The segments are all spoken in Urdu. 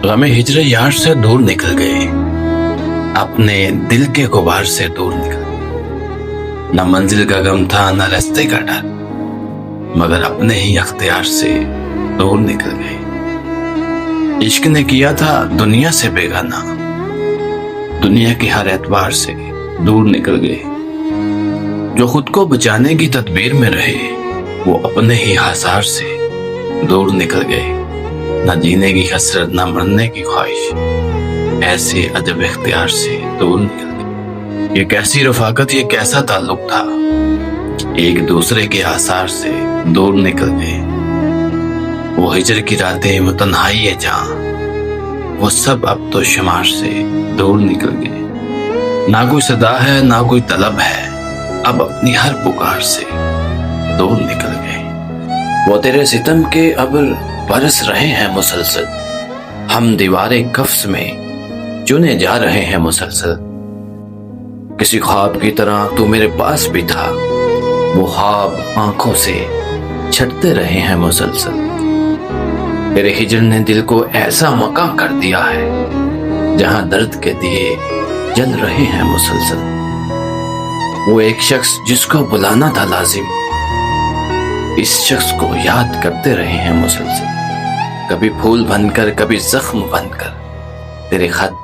غم ہجر یار سے دور نکل گئے، اپنے دل کے غبار سے دور نکل گئے۔ نہ منزل کا غم تھا نہ راستے کا ڈر، مگر اپنے ہی اختیار سے دور نکل گئے۔ عشق نے کیا تھا دنیا سے بیگانہ، دنیا کے ہر اعتبار سے دور نکل گئے۔ جو خود کو بچانے کی تدبیر میں رہے، وہ اپنے ہی آثار سے دور نکل گئے۔ نہ جینے کی حسرت نہ مرنے کی خواہش، ایسے عجب اختیار سے دور نکل گئے۔ یہ کیسی رفاقت، یہ کیسا تعلق تھا، ایک دوسرے کے آثار سے دور نکل گئے۔ وہ ہجر کی راتیں، وہ تنہائی ہے جہاں، وہ سب اب تو شمار سے دور نکل گئے۔ نہ کوئی صدا ہے نہ کوئی طلب ہے، اب اپنی ہر پکار سے دور نکل گئے۔ وہ تیرے ستم کے ابر برس رہے ہیں مسلسل، ہم دیوارے کفس میں چنے جا رہے ہیں مسلسل۔ کسی خواب کی طرح تو میرے پاس بھی تھا، وہ خواب آنکھوں سے چھٹتے رہے ہیں مسلسل۔ تیرے ہجر نے دل کو ایسا مکان کر دیا ہے، جہاں درد کے دیے جل رہے ہیں مسلسل۔ وہ ایک شخص جس کو بلانا تھا لازم، اس شخص کو یاد کرتے رہے ہیں مسلسل۔ کبھی پھول بن کر کبھی زخم بن کر تیرے خط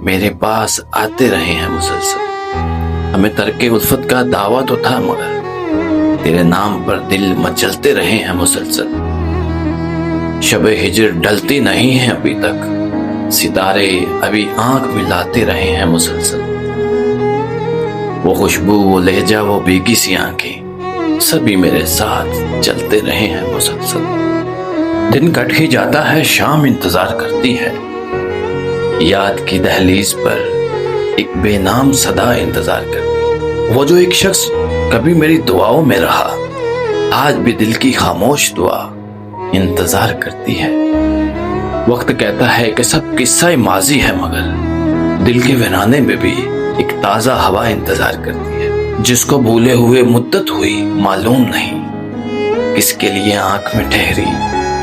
میرے پاس آتے رہے ہیں مسلسل۔ ہمیں ترک الفت کا دعویٰ تو تھا، مگر تیرے نام پر دل مچلتے رہے ہیں مسلسل۔ شب ہجر ڈلتی نہیں ہے ابھی تک، ستارے ابھی آنکھ ملاتے رہے ہیں مسلسل۔ وہ خوشبو، وہ لہجہ، وہ بھیگی سی آنکھیں، سبھی میرے ساتھ چلتے رہے ہیں مسلسل۔ دن کٹ ہی جاتا ہے، شام انتظار کرتی ہے، یاد کی دہلیز پر ایک بے نام صدا انتظار کرتی۔ وہ جو ایک شخص کبھی میری دعاؤں میں رہا، آج بھی دل کی خاموش دعا انتظار کرتی ہے۔ وقت کہتا ہے کہ سب قصہ ماضی ہے، مگر دل کے ویرانے میں بھی ایک تازہ ہوا انتظار کرتی ہے۔ جس کو بھولے ہوئے مدت ہوئی معلوم نہیں، کس کے لیے آنکھ میں ٹھہری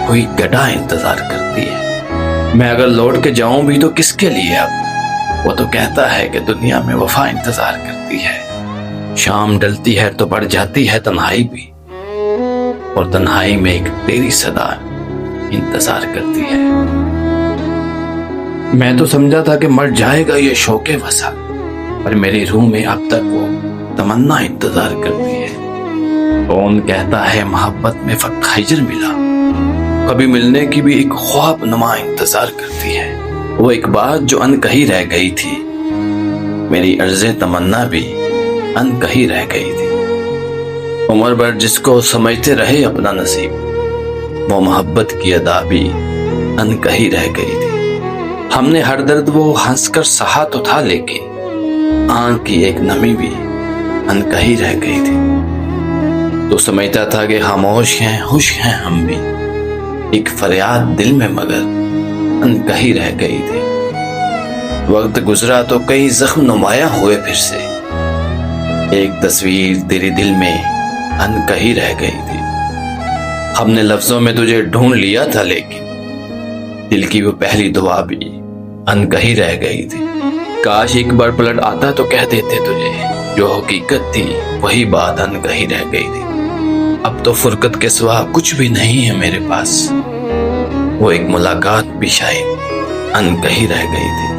کوئی گڈا انتظار کرتی ہے۔ میں اگر لوٹ کے جاؤں بھی تو کس کے لیے اب، وہ تو کہتا ہے کہ دنیا میں وفا انتظار کرتی ہے۔ شام ڈلتی ہے تو بڑھ جاتی ہے تنہائی بھی، اور تنہائی میں ایک تیری صدا انتظار کرتی ہے۔ میں تو سمجھا تھا کہ مر جائے گا یہ شوق وصل، پر میری روح میں اب تک وہ تمنا انتظار کرتی ہے۔ کون کہتا ہے محبت میں فقط ہجر ملا، کبھی ملنے کی بھی ایک خواب نما انتظار کرتی ہے۔ وہ ایک بات جو ان کہی رہ گئی تھی، میری عرض تمنا بھی ان کہی رہ گئی تھی۔ عمر بھر جس کو سمجھتے رہے اپنا نصیب، وہ محبت کی ادا بھی ان کہی رہ گئی تھی۔ ہم نے ہر درد وہ ہنس کر سہا تو تھا، لیکن آنکھ کی ایک نمی بھی ان کہی رہ گئی تھی۔ تو سمجھتا تھا کہ خاموش ہیں، خوش ہیں ہم بھی، ایک فریاد دل میں مگر ان کہی رہ گئی تھی۔ وقت گزرا تو کئی زخم نمایاں ہوئے پھر سے، ایک تصویر تیرے دل میں ان کہی رہ گئی تھی۔ ہم نے لفظوں میں تجھے ڈھونڈ لیا تھا، لیکن دل کی وہ پہلی دعا بھی ان کہی رہ گئی تھی۔ کاش ایک بار پلٹ آتا تو کہہ دیتے تجھے، جو حقیقت تھی وہی بات ان کہی رہ گئی تھی۔ اب تو فرقت کے سوا کچھ بھی نہیں ہے میرے پاس، وہ ایک ملاقات بھی شاید ان کہی رہ گئی تھی۔